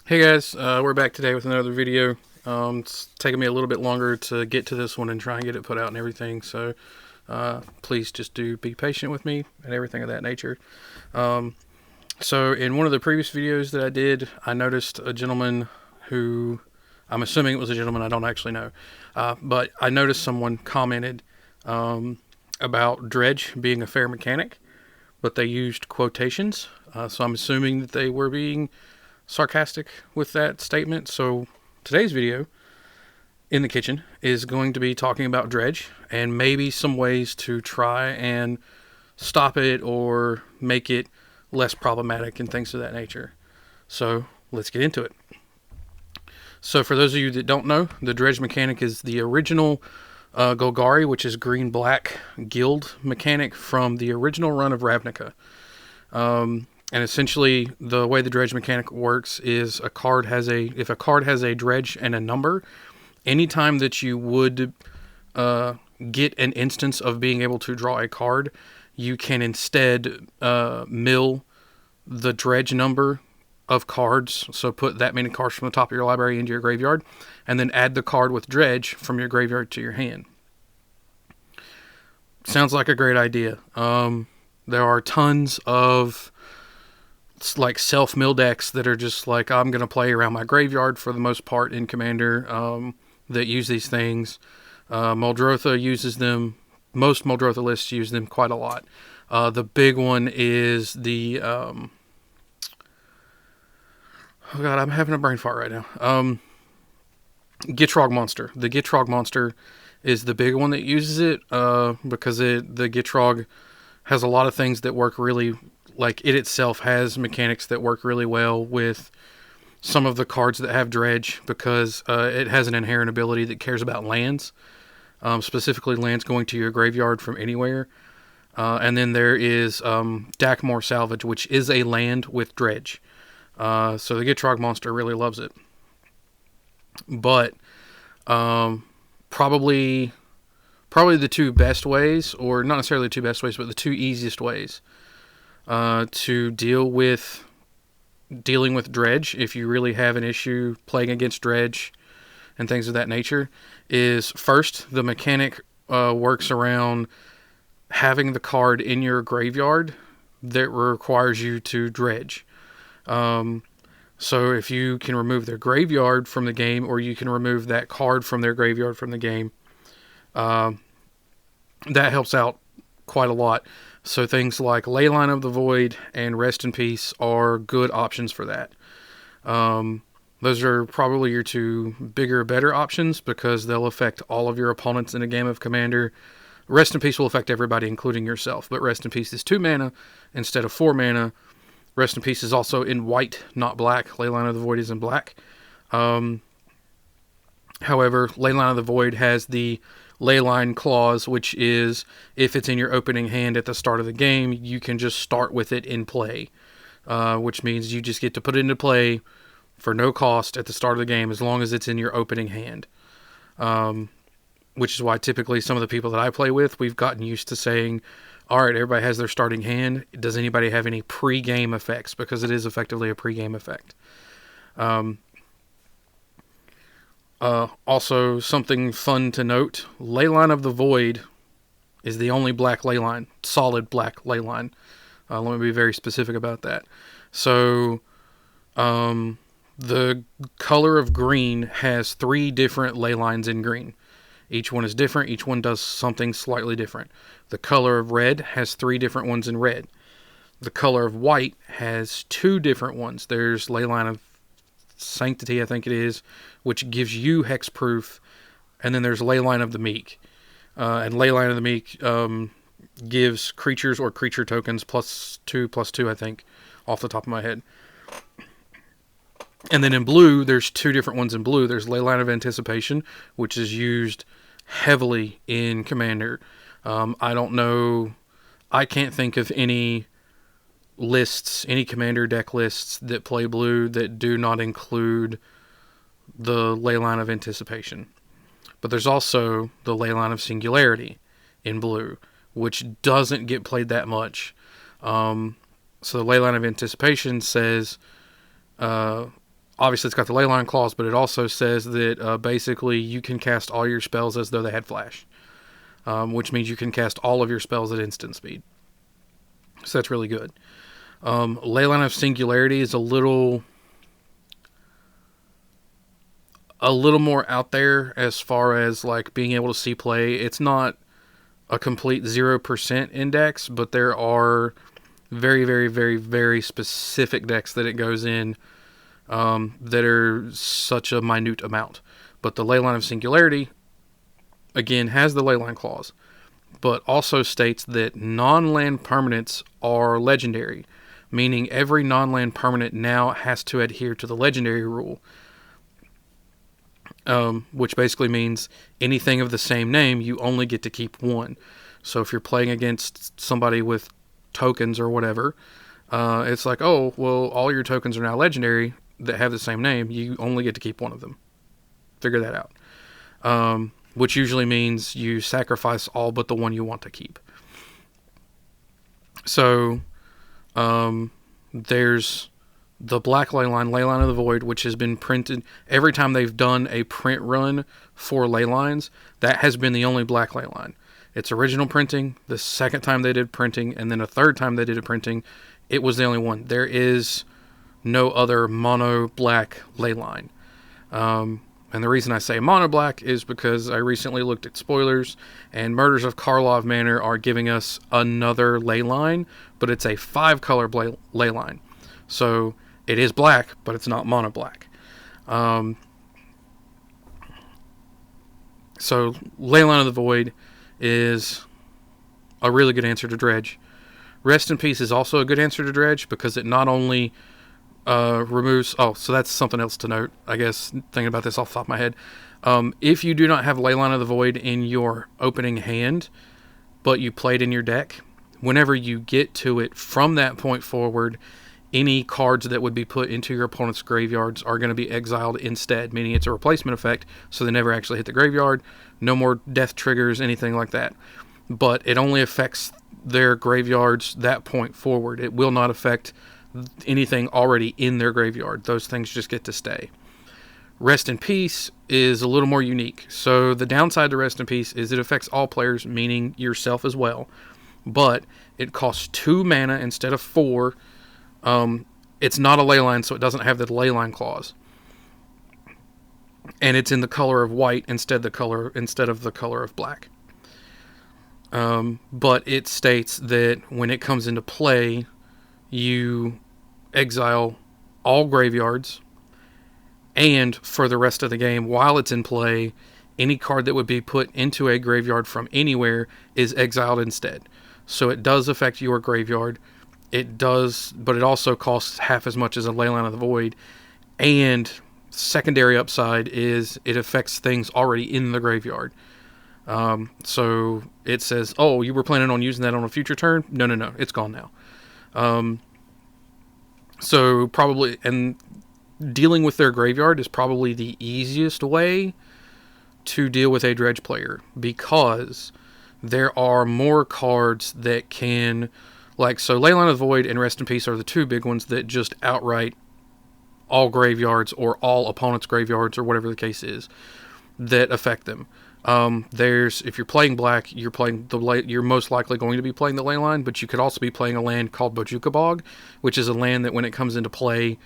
Hey guys, we're back today with another video. It's taking me a little bit longer to get to this one and try and get it put out and everything, so please just be patient with me and everything of that nature. So in one of the previous videos that I did, I noticed a gentleman who, I'm assuming it was a gentleman, I don't actually know, but I noticed someone commented about Dredge being a fair mechanic, but they used quotations, so I'm assuming that they were being sarcastic with that statement. So today's video in the kitchen is going to be talking about Dredge and maybe some ways to try and stop it or make it less problematic and things of that nature. So let's get into it. So for those of you that don't know, the Dredge mechanic is the original Golgari, which is green-black guild mechanic from the original run of Ravnica. And essentially, the way the dredge mechanic works is if a card has a dredge and a number, anytime that you would get an instance of being able to draw a card, you can instead mill the dredge number of cards. So put that many cards from the top of your library into your graveyard, and then add the card with dredge from your graveyard to your hand. Sounds like a great idea. There are tons of like self-mill decks that are just like, I'm going to play around my graveyard for the most part in Commander, that use these things. Muldrotha uses them. Most Muldrotha lists use them quite a lot. The big one is the... oh god, I'm having a brain fart right now. Gitrog Monster. The Gitrog Monster is the big one that uses it, because the Gitrog has a lot of things that work really, like it itself has mechanics that work really well with some of the cards that have dredge, because it has an inherent ability that cares about lands, specifically lands going to your graveyard from anywhere. And then there is Dakmor Salvage, which is a land with dredge. So the Gitrog Monster really loves it. But probably the two best ways, or not necessarily the two best ways, but the two easiest ways to dealing with dredge, if you really have an issue playing against dredge and things of that nature, is first, the mechanic works around having the card in your graveyard that requires you to dredge. So if you can remove their graveyard from the game, or you can remove that card from their graveyard from the game, that helps out quite a lot. So things like Leyline of the Void and Rest in Peace are good options for that. Those are probably your two bigger, better options, because they'll affect all of your opponents in a game of Commander. Rest in Peace will affect everybody, including yourself, but Rest in Peace is 2 mana instead of 4 mana. Rest in Peace is also in white, not black. Leyline of the Void is in black. However, Leyline of the Void has the Leyline clause, which is if it's in your opening hand at the start of the game, you can just start with it in play, which means you just get to put it into play for no cost at the start of the game, as long as it's in your opening hand. Which is why typically some of the people that I play with, we've gotten used to saying, alright, everybody has their starting hand. Does anybody have any pre-game effects? Because it is effectively a pre-game effect. Also, something fun to note, Leyline of the Void is the only black Leyline, solid black Leyline. Let me be very specific about that. So, the color of green has 3 different Leylines in green. Each one is different. Each one does something slightly different. The color of red has 3 different ones in red. The color of white has 2 different ones. There's Leyline of Sanctity, I think it is, which gives you hexproof, and then there's Leyline of the Meek. And Leyline of the Meek gives creatures or creature tokens +2/+2, I think, off the top of my head. And then in blue, there's 2 different ones in blue. There's Leyline of Anticipation, which is used heavily in Commander. I don't know, I can't think of any Commander deck lists that play blue that do not include the Leyline of Anticipation. But there's also the Leyline of Singularity in blue, which doesn't get played that much. So the Leyline of Anticipation says obviously it's got the Leyline clause, but it also says that basically you can cast all your spells as though they had flash, which means you can cast all of your spells at instant speed. So that's really good. Leyline of Singularity is a little more out there as far as like being able to see play. It's not a complete 0% index, but there are very, very, very, very specific decks that it goes in that are such a minute amount. But the Leyline of Singularity, again, has the Leyline clause, but also states that non-land permanents are legendary, meaning every non-land permanent now has to adhere to the legendary rule, which basically means anything of the same name, you only get to keep one. So if you're playing against somebody with tokens or whatever, it's like, oh, well, all your tokens are now legendary that have the same name. You only get to keep one of them. Figure that out. Which usually means you sacrifice all but the one you want to keep. So there's the black Leyline, Leyline of the Void, which has been printed every time they've done a print run for Leylines. That has been the only black Leyline. It's original printing, the second time they did printing, and then a third time they did a printing, it was the only one. There is no other mono black Leyline. And the reason I say mono black is because I recently looked at spoilers, and Murders of Karlov Manor are giving us another Leyline, but it's a 5-color Leyline. So it is black, but it's not mono black. So Leyline of the Void is a really good answer to Dredge. Rest in Peace is also a good answer to Dredge because it not only removes... Oh, so that's something else to note, I guess, thinking about this off the top of my head. If you do not have Leyline of the Void in your opening hand, but you play it in your deck, whenever you get to it from that point forward, any cards that would be put into your opponent's graveyards are going to be exiled instead, meaning it's a replacement effect, so they never actually hit the graveyard. No more death triggers, anything like that. But it only affects their graveyards that point forward. It will not affect anything already in their graveyard. Those things just get to stay. Rest in Peace is a little more unique. So the downside to Rest in Peace is it affects all players, meaning yourself as well. But it costs 2 mana instead of 4. It's not a Leyline, so it doesn't have the Leyline clause. And it's in the color of white instead of the color of black. But it states that when it comes into play, you exile all graveyards, and for the rest of the game, while it's in play, any card that would be put into a graveyard from anywhere is exiled instead. So it does affect your graveyard. It does, but it also costs half as much as a Leyline of the Void. And secondary upside is it affects things already in the graveyard. So it says, oh, you were planning on using that on a future turn? No, it's gone now. So probably, and dealing with their graveyard is probably the easiest way to deal with a Dredge player, because there are more cards that can, like, so Leyline of the Void and Rest in Peace are the 2 big ones that just outright all graveyards or all opponents' graveyards or whatever the case is that affect them. If you're playing black, you're most likely going to be playing the Leyline, but you could also be playing a land called Bojuka Bog, which is a land that when it comes into play,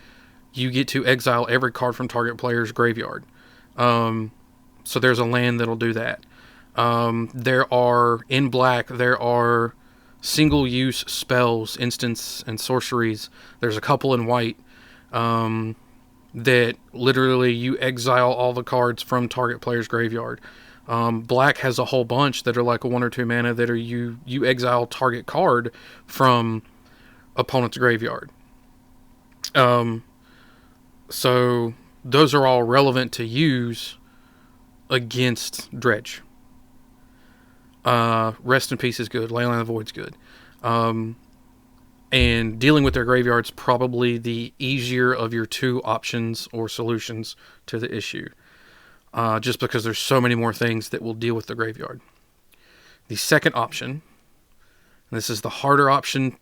you get to exile every card from target player's graveyard. So there's a land that'll do that. In black, there are single-use spells, instants, and sorceries. There's a couple in white that literally you exile all the cards from target player's graveyard. Black has a whole bunch that are like a 1 or 2 mana that are you exile target card from opponent's graveyard. So those are all relevant to use against Dredge. Rest in Peace is good. Leyline of the Void's good. And dealing with their graveyard's probably the easier of your 2 options or solutions to the issue. Just because there's so many more things that will deal with the graveyard. The second option, and this is the harder option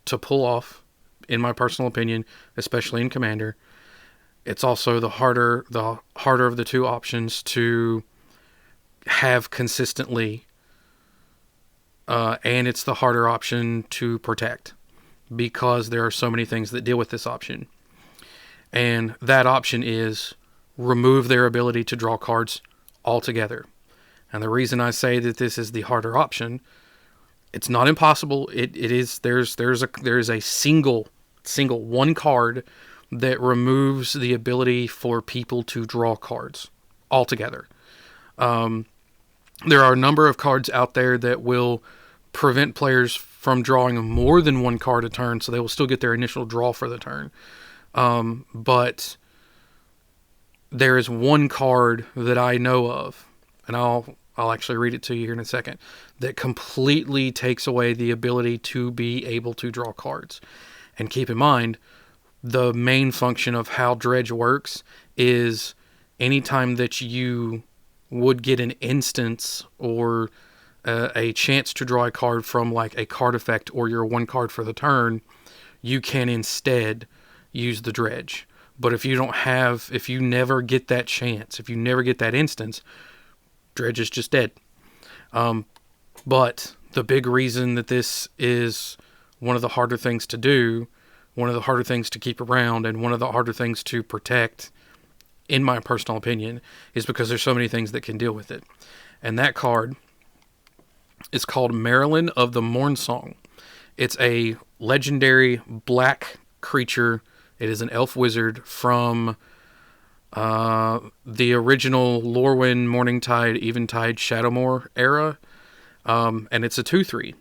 to pull off, in my personal opinion, especially in Commander, It's also the harder of the two options to have consistently, and it's the harder option to protect because there are so many things that deal with this option. And that option is remove their ability to draw cards altogether. And the reason I say that this is the harder option, it's not impossible. It is there's a single one card that removes the ability for people to draw cards altogether. There are a number of cards out there that will prevent players from drawing more than one card a turn, so they will still get their initial draw for the turn. But there is one card that I know of, and I'll actually read it to you here in a second, that completely takes away the ability to be able to draw cards. And keep in mind, the main function of how Dredge works is anytime that you would get an instance or a chance to draw a card from like a card effect or your one card for the turn, you can instead use the Dredge. But if you never get that chance, if you never get that instance, Dredge is just dead. But the big reason that this is one of the harder things to do, one of the harder things to keep around, and one of the harder things to protect, in my personal opinion, is because there's so many things that can deal with it. And that card is called Marilyn of the Mornsong. It's a legendary black creature. It is an elf wizard from the original Lorwyn, Morningtide, Eventide, Shadowmoor era. And it's a 2/3.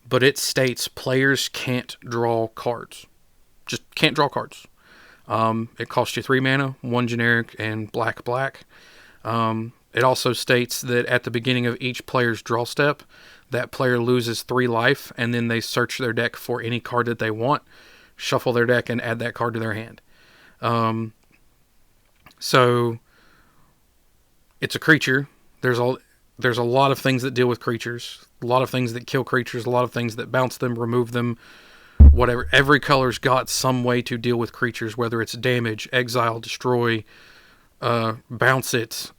But it states players can't draw cards. Just can't draw cards. It costs you 3 mana, 1 generic, and black. It also states that at the beginning of each player's draw step, that player loses 3 life, and then they search their deck for any card that they want, shuffle their deck, and add that card to their hand. So it's a creature. There's a lot of things that deal with creatures, a lot of things that kill creatures, a lot of things that bounce them, remove them, whatever. Every color's got some way to deal with creatures, whether it's damage, exile, destroy, bounce it,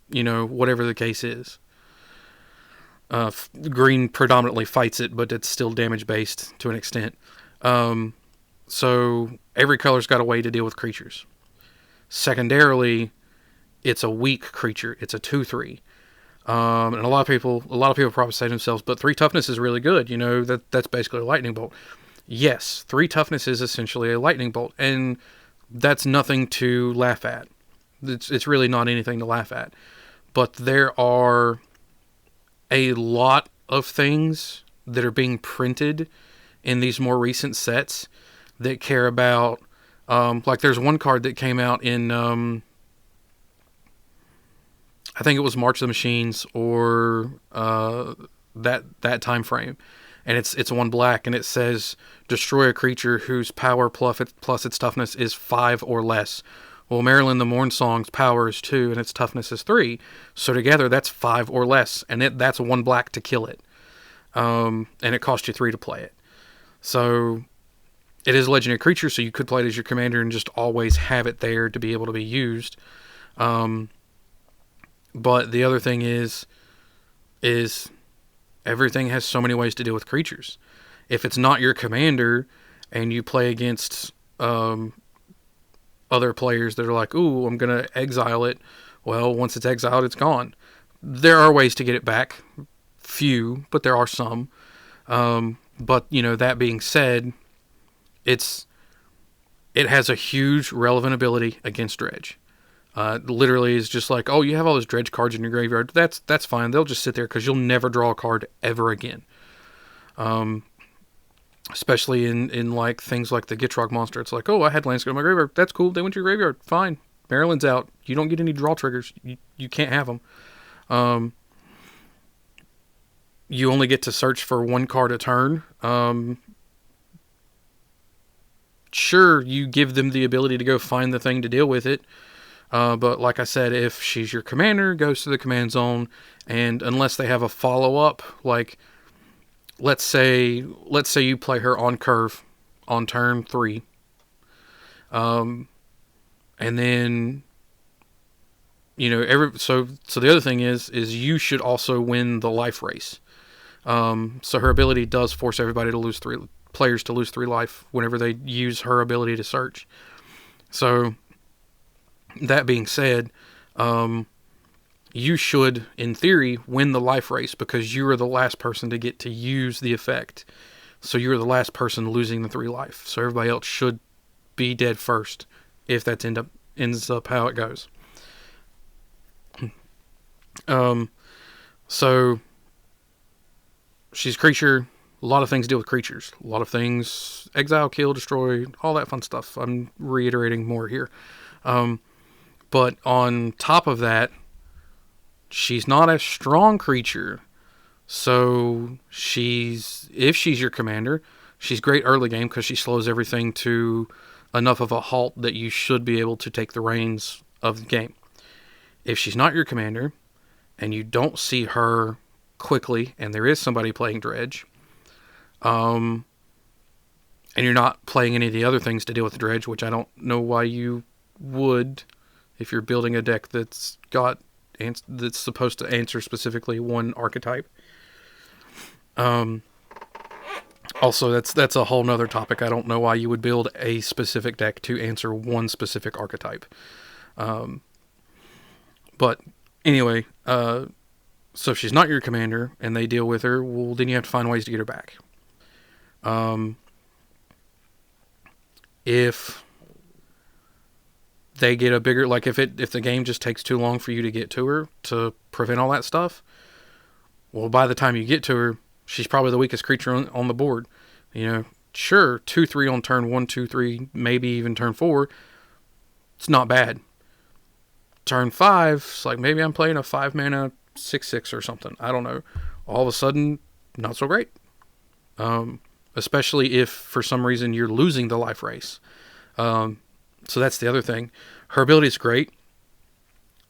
whatever the case is. Green predominantly fights it, but it's still damage based to an extent. So every color's got a way to deal with creatures. Secondarily, it's a weak creature. It's a 2/3. And a lot of people probably say to themselves, but 3 toughness is really good. That's basically a lightning bolt. Yes, 3 toughness is essentially a lightning bolt, and that's nothing to laugh at. It's really not anything to laugh at. But there are a lot of things that are being printed in these more recent sets that care about, like there's one card that came out in, I think it was March of the Machines or that time frame, and it's 1 black, and it says destroy a creature whose power plus its toughness is 5 or less. Well, Marilyn the Mornsong's power is 2 and its toughness is 3, so together that's 5 or less, and that's 1 black to kill it, and it costs you 3 to play it. So it is a legendary creature, so you could play it as your commander and just always have it there to be able to be used. But the other thing is everything has so many ways to deal with creatures. If it's not your commander and you play against other players that are like, ooh, I'm going to exile it. Well, once it's exiled, it's gone. There are ways to get it back. Few, but there are some. But, that being said, it has a huge relevant ability against Dredge. Literally is just like, oh, you have all those Dredge cards in your graveyard. That's fine. They'll just sit there because you'll never draw a card ever again. Especially in like things like the Gitrog monster. It's like, oh, I had landscape in my graveyard. That's cool. They went to your graveyard. Fine. Maryland's out. You don't get any draw triggers. You can't have them. You only get to search for 1 card a turn. Sure, you give them the ability to go find the thing to deal with it. But like I said, if she's your commander, goes to the command zone, and unless they have a follow-up, like let's say you play her on curve on turn 3, And then, so the other thing is you should also win the life race. So her ability does force everybody to lose players to lose 3 life whenever they use her ability to search. So that being said, you should, in theory, win the life race because you are the last person to get to use the effect. So you are the last person losing the 3 life. So everybody else should be dead first if that ends up how it goes. So she's a creature. A lot of things deal with creatures. A lot of things exile, kill, destroy, all that fun stuff. I'm reiterating more here. But on top of that, she's not a strong creature. So if she's your commander, she's great early game because she slows everything to enough of a halt that you should be able to take the reins of the game. If she's not your commander, and you don't see her quickly, and there is somebody playing Dredge, and you're not playing any of the other things to deal with Dredge, which I don't know why you would if you're building a deck that's supposed to answer specifically one archetype. Also, that's a whole nother topic. I don't know why you would build a specific deck to answer one specific archetype. But anyway, so if she's not your commander and they deal with her, well, then you have to find ways to get her back. If they get a bigger, like if the game just takes too long for you to get to her to prevent all that stuff, well, by the time you get to her, she's probably the weakest creature on the board. Sure, 2-3 on turn 1, 2-3, maybe even turn 4. It's not bad. Turn 5, it's like maybe I'm playing a 5 mana 6/6 or something. I don't know. All of a sudden, not so great. Especially if for some reason you're losing the life race. So that's the other thing. Her ability is great.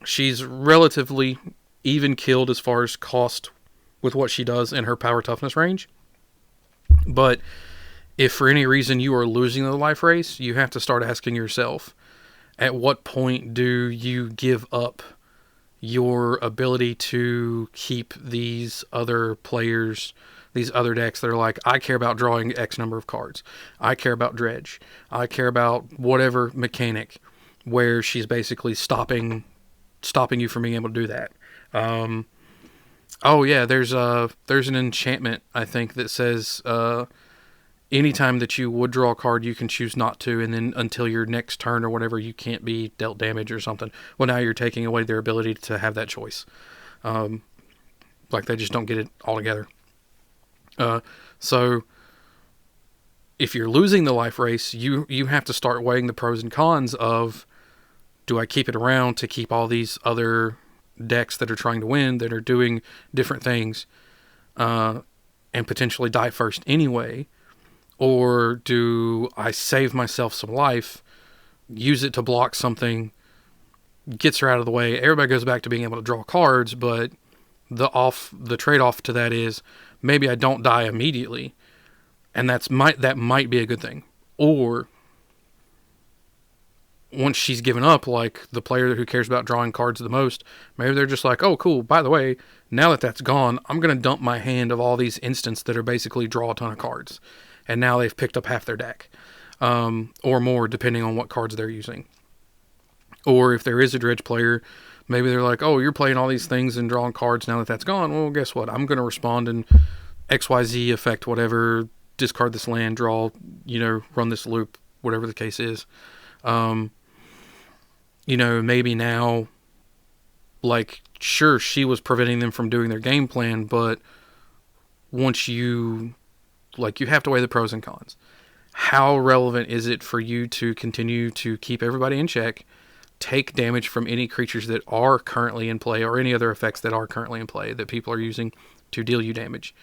She's relatively even killed as far as cost with what she does in her power toughness range. But if for any reason you are losing the life race, you have to start asking yourself, at what point do you give up your ability to keep these other players, these other decks that are like, I care about drawing X number of cards. I care about Dredge. I care about whatever mechanic where she's basically stopping you from being able to do that. Oh yeah, there's an enchantment, I think, that says anytime that you would draw a card, you can choose not to, and then until your next turn or whatever, you can't be dealt damage or something. Well, now you're taking away their ability to have that choice. Like they just don't get it altogether. So if you're losing the life race, you have to start weighing the pros and cons of, do I keep it around to keep all these other decks that are trying to win, that are doing different things, and potentially die first anyway? Or do I save myself some life, use it to block something, gets her out of the way, everybody goes back to being able to draw cards, but the trade-off to that is maybe I don't die immediately, and that might be a good thing. Or once she's given up, like the player who cares about drawing cards the most, maybe they're just like, oh cool, by the way, now that that's gone, I'm going to dump my hand of all these instants that are basically draw a ton of cards. And now they've picked up half their deck, or more, depending on what cards they're using. Or if there is a Dredge player, maybe they're like, oh, you're playing all these things and drawing cards now that that's gone. Well, guess what? I'm going to respond in XYZ effect, whatever, discard this land, draw, run this loop, whatever the case is. Maybe now, like, sure, she was preventing them from doing their game plan, but once you have to weigh the pros and cons. How relevant is it for you to continue to keep everybody in check, take damage from any creatures that are currently in play, or any other effects that are currently in play that people are using to deal you damage,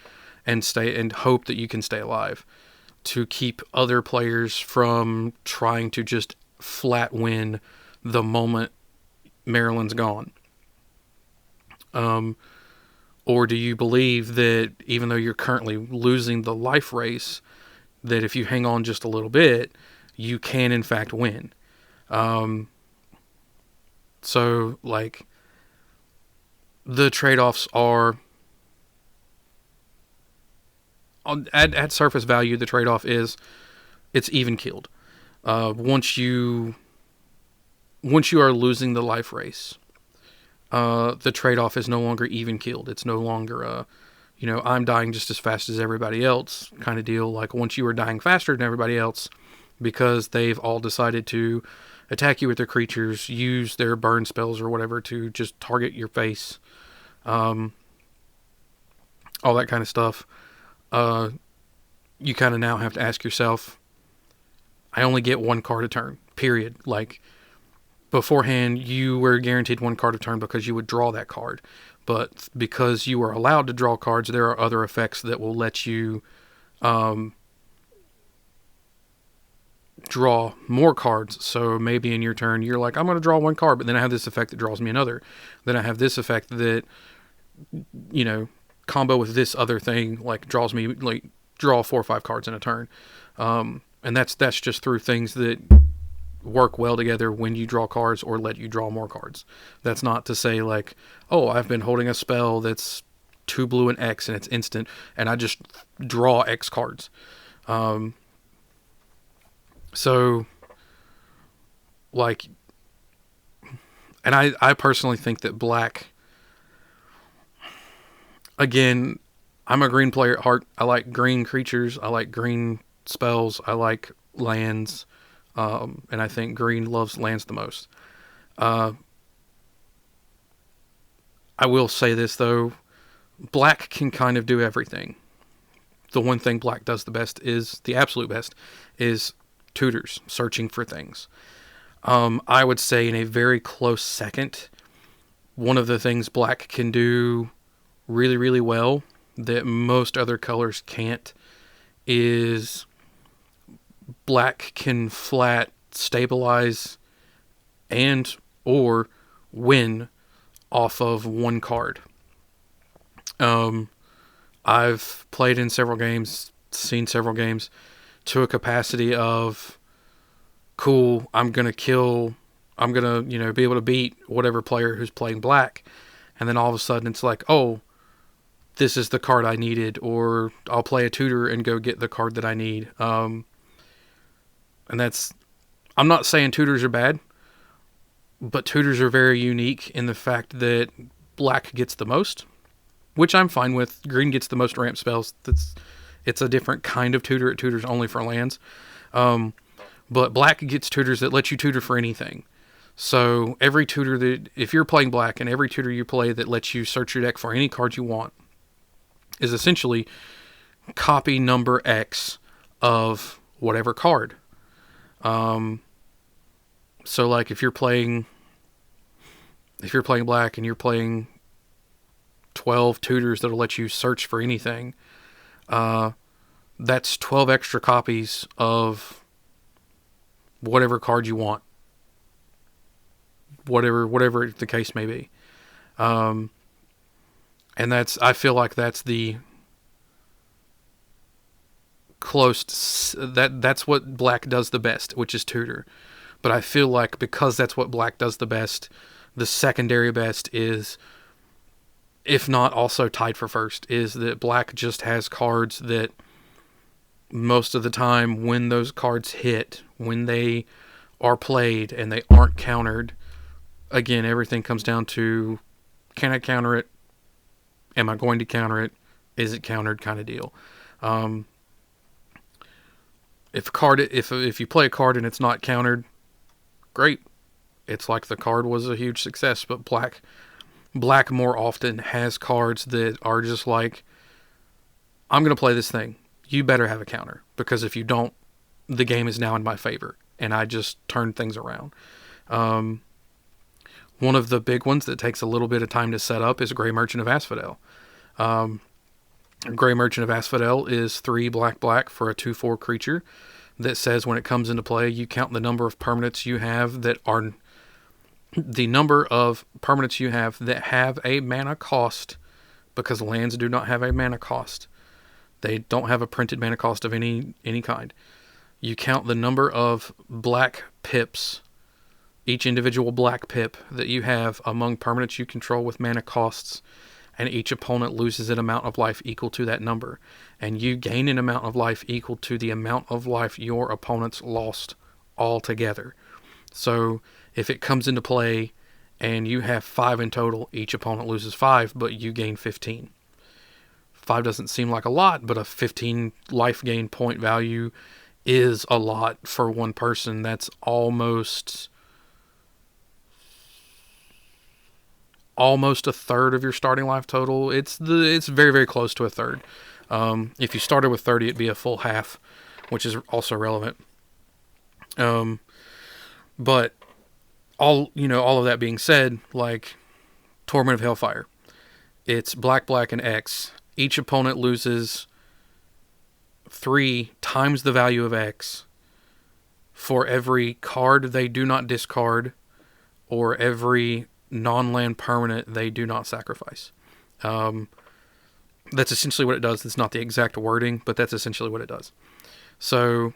and hope that you can stay alive, to keep other players from trying to just flat win the moment Maryland's gone? Or do you believe that even though you're currently losing the life race, that if you hang on just a little bit, you can in fact win? So, like, the trade-offs are, at surface value, the trade-off is it's even killed. Once you are losing the life race, the trade-off is no longer even killed. It's no longer I'm dying just as fast as everybody else kind of deal. Like, once you are dying faster than everybody else because they've all decided to attack you with their creatures, use their burn spells or whatever to just target your face, all that kind of stuff, you kind of now have to ask yourself, I only get one card a turn, period. Like, beforehand, you were guaranteed one card a turn because you would draw that card. But because you are allowed to draw cards, there are other effects that will let you draw more cards. So maybe in your turn, you're like, I'm going to draw one card, but then I have this effect that draws me another. Then I have this effect that, combo with this other thing, like, draws me, like, draw 4 or 5 cards in a turn. And that's just through things that work well together when you draw cards or let you draw more cards. That's not to say, like, oh, I've been holding a spell that's 2 blue and X and it's instant and I just draw X cards. So, like, and I personally think that black, again, I'm a green player at heart. I like green creatures. I like green spells. I like lands. And I think green loves lands the most. I will say this, though. Black can kind of do everything. The one thing black does the absolute best, is tutors, searching for things. I would say in a very close second, one of the things black can do really, really well that most other colors can't is black can flat stabilize and or win off of one card. I've played in several games, seen several games to a capacity of, cool, I'm going to be able to beat whatever player who's playing black. And then all of a sudden it's like, oh, this is the card I needed, or I'll play a tutor and go get the card that I need. And I'm not saying tutors are bad, but tutors are very unique in the fact that black gets the most, which I'm fine with. Green gets the most ramp spells. It's a different kind of tutor. It tutors only for lands. But black gets tutors that let you tutor for anything. So every tutor if you're playing black, and every tutor you play that lets you search your deck for any card you want, is essentially copy number X of whatever card. So, like, if you're playing black and you're playing 12 tutors that'll let you search for anything, that's 12 extra copies of whatever card you want, whatever the case may be. And I feel like that's the that's what black does the best, which is tutor. But I feel like because that's what black does the best, the secondary best is, if not also tied for first, is that black just has cards that most of the time, when those cards hit, when they are played and they aren't countered, again, everything comes down to, can I counter it? Am I going to counter it? Is it countered, kind of deal. If you play a card and it's not countered, great. It's like the card was a huge success. But black more often has cards that are just like, I'm going to play this thing. You better have a counter, because if you don't, the game is now in my favor, and I just turned things around. One of the big ones that takes a little bit of time to set up is Grey Merchant of Asphodel. Grey Merchant of Asphodel is 3 black for a 2/4 creature that says when it comes into play, you count the number of permanents you have that have a mana cost, because lands do not have a mana cost. They don't have a printed mana cost of any kind. You count the number of black pips each individual black pip that you have among permanents you control with mana costs, and each opponent loses an amount of life equal to that number, and you gain an amount of life equal to the amount of life your opponents lost altogether. So if it comes into play and you have 5 in total, each opponent loses 5, but you gain 15. 5 doesn't seem like a lot, but a 15 life gain point value is a lot for one person. That's almost a third of your starting life total. It's very, very close to a third. If you started with 30, it'd be a full half, which is also relevant. But all of that being said, like Torment of Hellfire, it's black, and X. Each opponent loses 3 times the value of X for every card they do not discard or every non-land permanent they do not sacrifice. That's essentially what it does. It's not the exact wording, but that's essentially what it does. So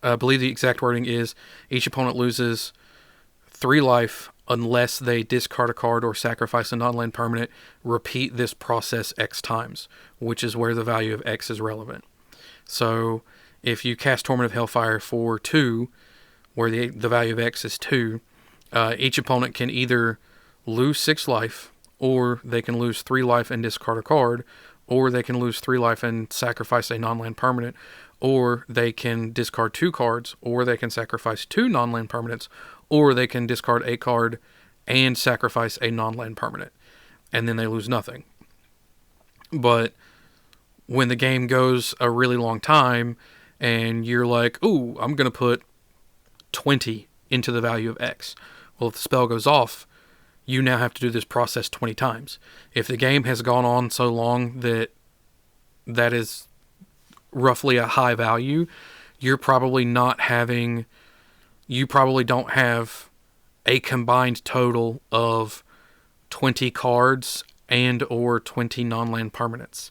I believe the exact wording is each opponent loses 3 life unless they discard a card or sacrifice a non-land permanent. Repeat this process X times, which is where the value of X is relevant. So if you cast Torment of Hellfire for 2, where the value of X is 2, each opponent can either lose 6 life, or they can lose 3 life and discard a card, or they can lose 3 life and sacrifice a non-land permanent, or they can discard 2 cards, or they can sacrifice 2 non-land permanents, or they can discard a card and sacrifice a non-land permanent, and then they lose nothing. But when the game goes a really long time, and you're like, ooh, I'm going to put 20 into the value of X. Well, if the spell goes off, you now have to do this process 20 times. If the game has gone on so long that is roughly a high value, you probably don't have a combined total of 20 cards and or 20 non-land permanents.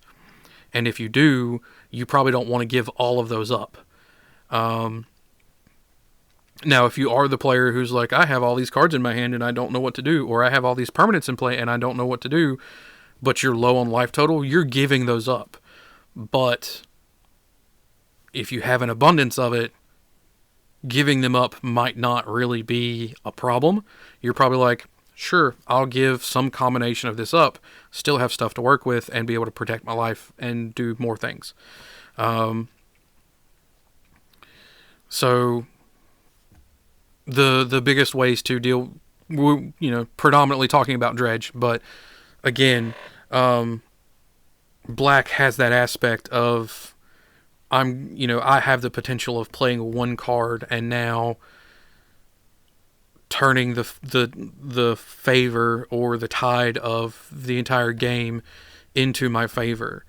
And if you do, you probably don't want to give all of those up. Now, if you are the player who's like, I have all these cards in my hand and I don't know what to do, or I have all these permanents in play and I don't know what to do, but you're low on life total, you're giving those up. But if you have an abundance of it, giving them up might not really be a problem. You're probably like, sure, I'll give some combination of this up, still have stuff to work with, and be able to protect my life and do more things. So the biggest ways to deal, predominantly talking about Dredge, but again, Black has that aspect of, I have the potential of playing 1 card and now turning the favor or the tide of the entire game into my favor.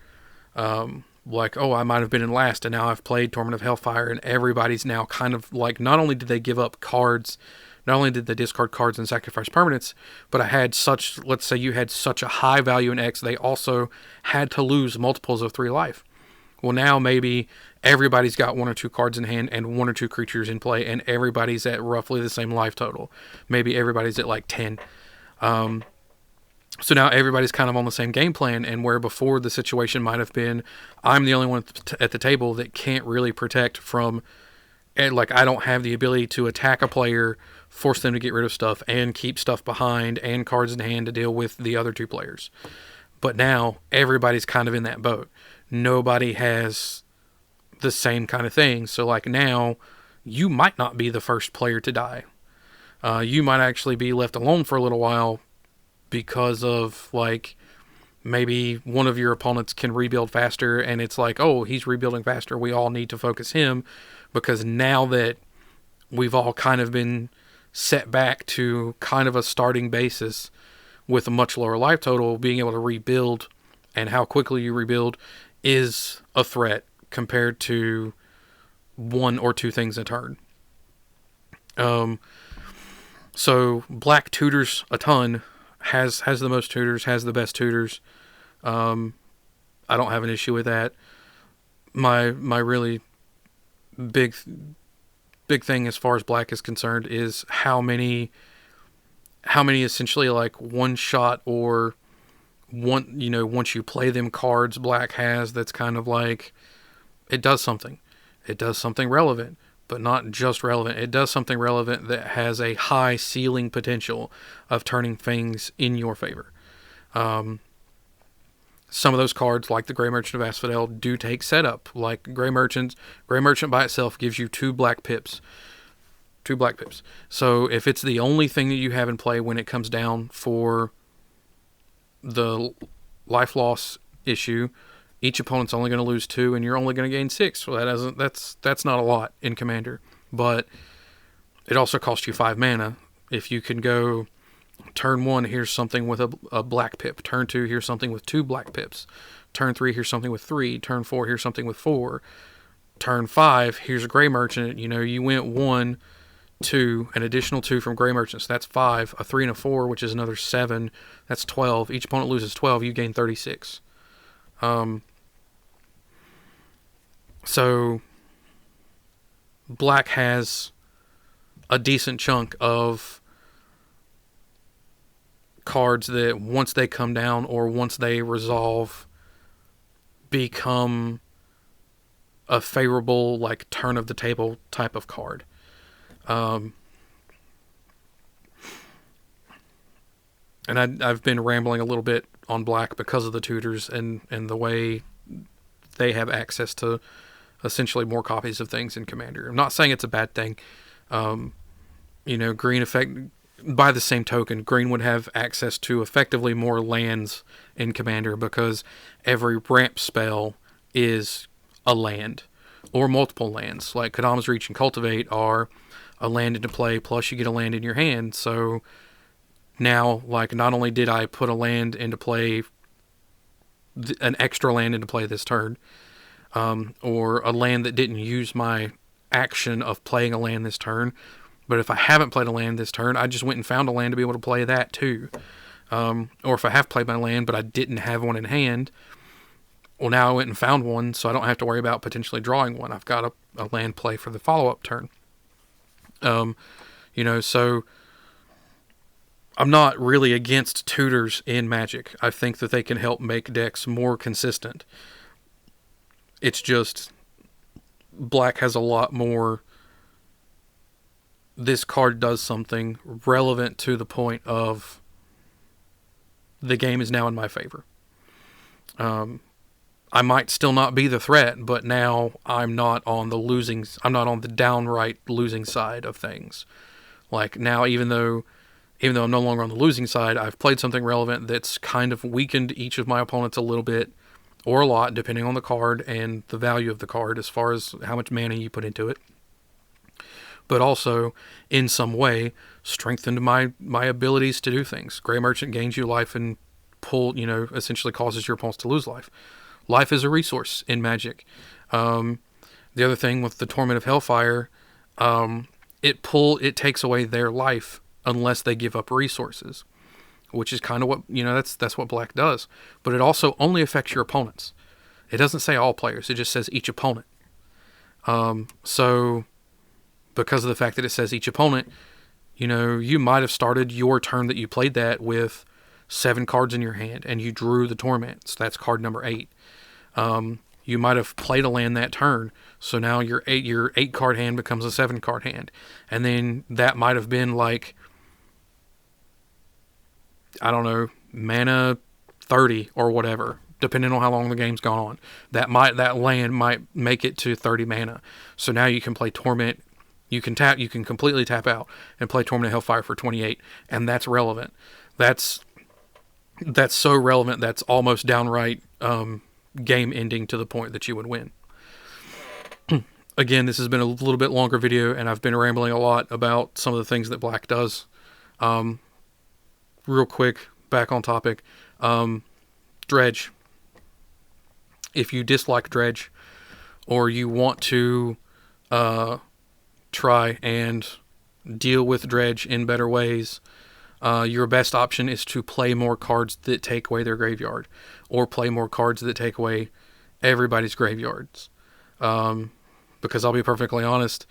Like, I might have been in last and now I've played Torment of Hellfire, and everybody's now kind of like, not only did they give up cards, not only did they discard cards and sacrifice permanents, but let's say you had such a high value in X, they also had to lose multiples of 3 life. Well, now maybe everybody's got 1 or 2 cards in hand and 1 or 2 creatures in play, and everybody's at roughly the same life total. Maybe everybody's at like 10. So now everybody's kind of on the same game plan, and where before the situation might have been, I'm the only one at the table that can't really protect from, like, I don't have the ability to attack a player, force them to get rid of stuff, and keep stuff behind and cards in hand to deal with the other 2 players. But now everybody's kind of in that boat. Nobody has the same kind of thing. So like now, you might not be the first player to die. You might actually be left alone for a little while because of, like, maybe one of your opponents can rebuild faster, and it's like, oh, he's rebuilding faster, we all need to focus him, because now that we've all kind of been set back to kind of a starting basis with a much lower life total, being able to rebuild and how quickly you rebuild is a threat compared to 1 or 2 things a turn. So Black tutors a ton, has the most tutors, has the best tutors. I don't have an issue with that. My really big big thing as far as black is concerned is how many essentially like one shot or one, once you play them cards black has, that's kind of like, it does something. It does something relevant, but not just relevant. It does something relevant that has a high ceiling potential of turning things in your favor. Some of those cards, like the Grey Merchant of Asphodel, do take setup. Like Grey Merchant by itself gives you 2 black pips. 2 black pips. So if it's the only thing that you have in play when it comes down for the life loss issue, each opponent's only going to lose 2, and you're only going to gain 6. Well, that's not a lot in Commander, but it also costs you 5 mana. If you can go turn 1, here's something with a black pip. Turn 2, here's something with 2 black pips. Turn 3, here's something with 3. Turn 4, here's something with 4. Turn 5, here's a Grey Merchant. You went 1, 2, an additional 2 from Grey Merchant, so that's 5. A 3 and a 4, which is another 7. That's 12. Each opponent loses 12. You gain 36. So black has a decent chunk of cards that once they come down or once they resolve become a favorable, like, turn of the table type of card. And I've been rambling a little bit on black because of the tutors and the way they have access to essentially more copies of things in Commander. I'm not saying it's a bad thing. Green effect, by the same token, green would have access to effectively more lands in Commander because every ramp spell is a land or multiple lands. Like Kadam's Reach and Cultivate are a land into play, plus you get a land in your hand. So now, like, not only did I put a land into play, an extra land into play this turn, or a land that didn't use my action of playing a land this turn, but if I haven't played a land this turn, I just went and found a land to be able to play that too. Or if I have played my land, but I didn't have one in hand, well, now I went and found one, so I don't have to worry about potentially drawing one. I've got a land play for the follow-up turn. So I'm not really against tutors in Magic. I think that they can help make decks more consistent. It's just black has a lot more, this card does something relevant to the point of the game is now in my favor. I might still not be the threat, but now I'm not on the downright losing side of things. Like now, even though I'm no longer on the losing side, I've played something relevant that's kind of weakened each of my opponents a little bit, or a lot, depending on the card and the value of the card as far as how much mana you put into it. But also, in some way, strengthened my abilities to do things. Grey Merchant gains you life and essentially causes your opponents to lose life. Life is a resource in Magic. The other thing with the Torment of Hellfire, it takes away their life unless they give up resources, which is kind of what, that's what black does. But it also only affects your opponents. It doesn't say all players, it just says each opponent. So because of the fact that it says each opponent, you might have started your turn that you played that with 7 cards in your hand, and you drew the Torment, so that's card number 8. You might have played a land that turn, so now your 8 card hand becomes a 7 card hand, and then that might have been like, I don't know, mana 30 or whatever, depending on how long the game's gone on. That land might make it to 30 mana, so now you can play Torment. You can completely tap out and play Torment of Hellfire for 28, and that's relevant. That's so relevant that's almost downright game ending to the point that you would win. Again, this has been a little bit longer video, and I've been rambling a lot about some of the things that black does. Real quick, back on topic. Dredge. If you dislike Dredge, or you want to try and deal with Dredge in better ways, your best option is to play more cards that take away their graveyard, or play more cards that take away everybody's graveyards. Because I'll be perfectly honest,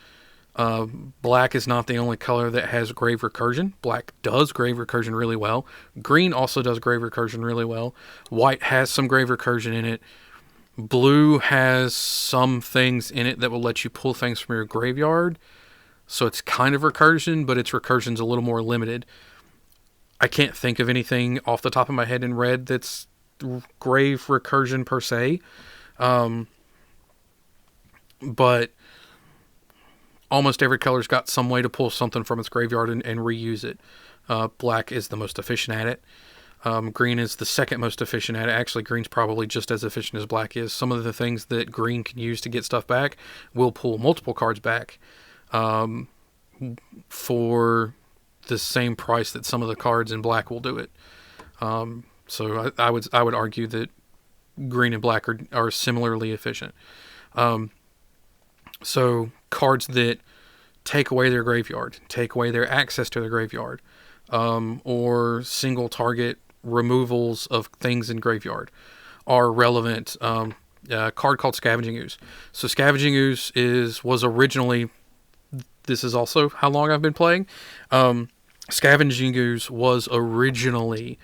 Black is not the only color that has grave recursion. Black does grave recursion really well. Green also does grave recursion really well. White has some grave recursion in it. Blue has some things in it that will let you pull things from your graveyard. So it's kind of recursion, but its recursion's a little more limited. I can't think of anything off the top of my head in red that's grave recursion per se. But almost every color's got some way to pull something from its graveyard and reuse it. Black is the most efficient at it. Green is the second most efficient at it. Actually, green's probably just as efficient as black is. Some of the things that green can use to get stuff back will pull multiple cards back for the same price that some of the cards in black will do it. So I would argue that green and black are similarly efficient. So cards that take away their graveyard, take away their access to their graveyard, or single target removals of things in graveyard are relevant. A card called Scavenging Ooze. So Scavenging Ooze was originally, this is also how long I've been playing. Scavenging Ooze was originally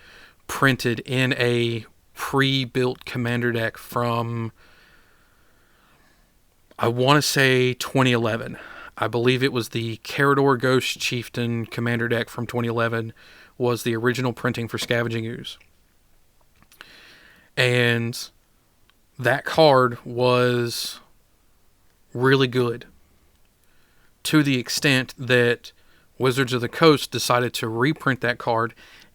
printed in a pre-built commander deck from, I want to say 2011. I believe it was the Carador Ghost Chieftain commander deck from 2011 was the original printing for Scavenging Ooze. And that card was really good to the extent that Wizards of the Coast decided to reprint that card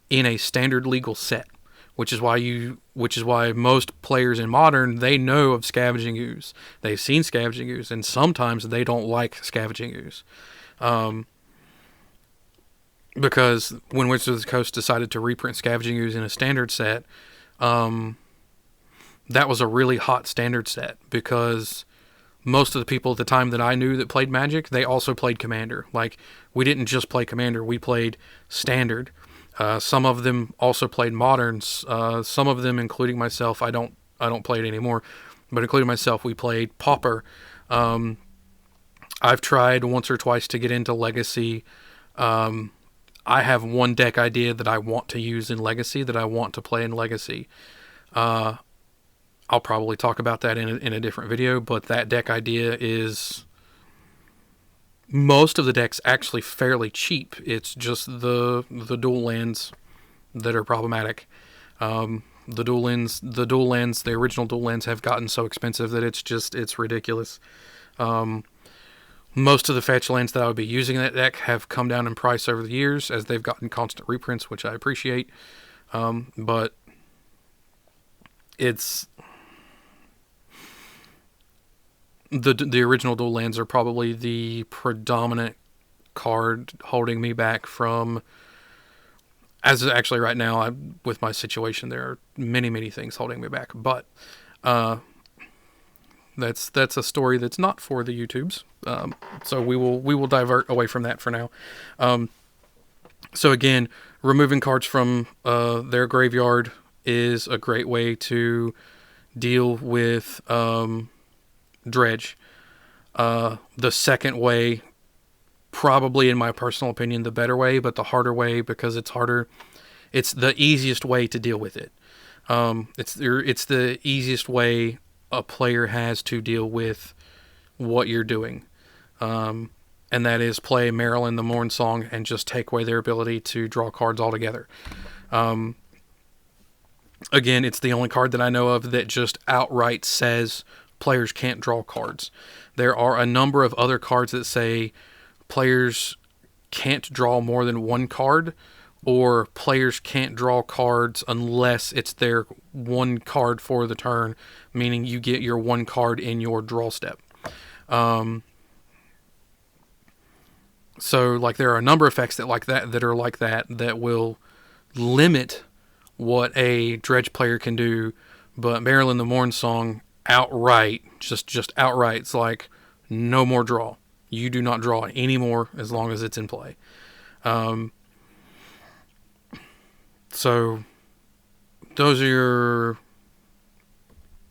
in a standard legal set, which is why most players in Modern, they know of Scavenging Ooze. They've seen Scavenging Ooze, and sometimes they don't like Scavenging Ooze. Because when Wizards of the Coast decided to reprint Scavenging Ooze in a standard set, that was a really hot standard set, because most of the people at the time that I knew that played Magic, they also played Commander. Like, we didn't just play Commander, we played Standard. Some of them also played Moderns. Some of them, including myself, I don't play it anymore, but including myself, we played Pauper. I've tried once or twice to get into Legacy. I have one deck idea that I want to use in Legacy, that I want to play in Legacy. I'll probably talk about that in a different video, but that deck idea is... Most of the deck's actually fairly cheap. It's just the dual lands that are problematic. The original dual lands have gotten so expensive that it's ridiculous. Most of the fetch lands that I would be using in that deck have come down in price over the years as they've gotten constant reprints, which I appreciate. But it's... The original dual lands are probably the predominant card holding me back from... As actually right now, with my situation, there are many things holding me back. But that's a story that's not for the YouTubes. So we will divert away from that for now. So again, removing cards from their graveyard is a great way to deal with Dredge. The second way, probably in my personal opinion, the better way, but the harder way, because it's harder. It's the easiest way to deal with it. It's the easiest way a player has to deal with what you're doing. And that is play Marilyn the Morn Song and just take away their ability to draw cards altogether. Again, it's the only card that I know of that just outright says players can't draw cards. There are a number of other cards that say players can't draw more than one card, or players can't draw cards unless it's their one card for the turn, meaning you get your one card in your draw step. So like there are a number of effects that are like that will limit what a Dredge player can do, but Marilyn the Morn Song outright, just outright, it's like no more draw. You do not draw anymore as long as it's in play. So those are your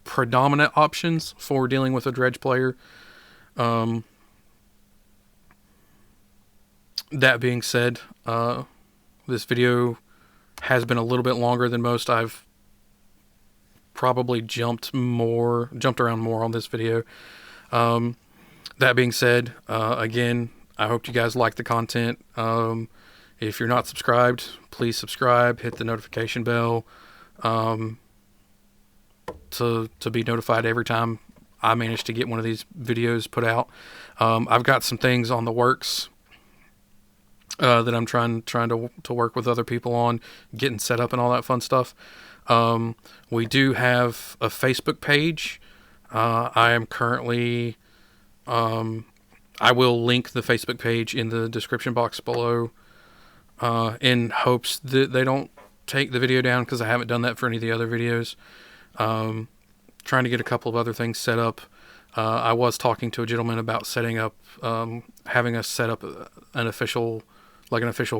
predominant options for dealing with a Dredge player. That being said, this video has been a little bit longer than most. I've probably jumped around more on this video. That being said, again, I hope you guys like the content. If you're not subscribed, please subscribe, hit the notification bell, to be notified every time I manage to get one of these videos put out. I've got some things on the works that I'm trying to work with other people on, getting set up and all that fun stuff. We do have a Facebook page. I am currently, I will link the Facebook page in the description box below, in hopes that they don't take the video down, because I haven't done that for any of the other videos. Trying to get a couple of other things set up. I was talking to a gentleman about setting up, having us set up an official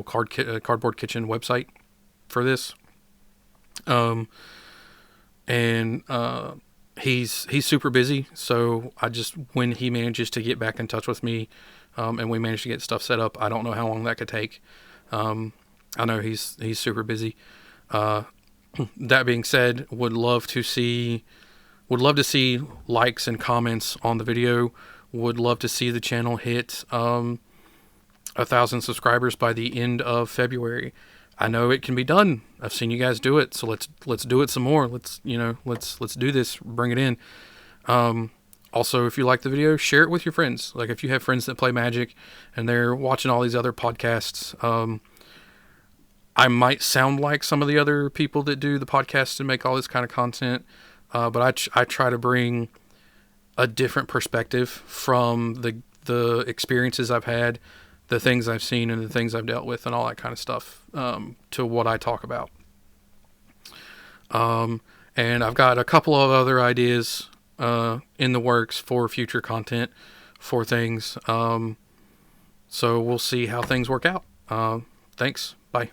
cardboard kitchen website for this. He's super busy, so when he manages to get back in touch with me, and we manage to get stuff set up, I don't know how long that could take. I know he's super busy. That being said, would love to see likes and comments on the video. Would love to see the channel hit 1,000 subscribers by the end of February. I know it can be done. I've seen you guys do it, so let's do it some more. Let's do this. Bring it in. Also, if you like the video, share it with your friends. Like, if you have friends that play Magic and they're watching all these other podcasts, I might sound like some of the other people that do the podcasts and make all this kind of content, but I try to bring a different perspective from the experiences I've had, the things I've seen, and the things I've dealt with, and all that kind of stuff, to what I talk about. And I've got a couple of other ideas in the works for future content for things. So we'll see how things work out. Thanks. Bye.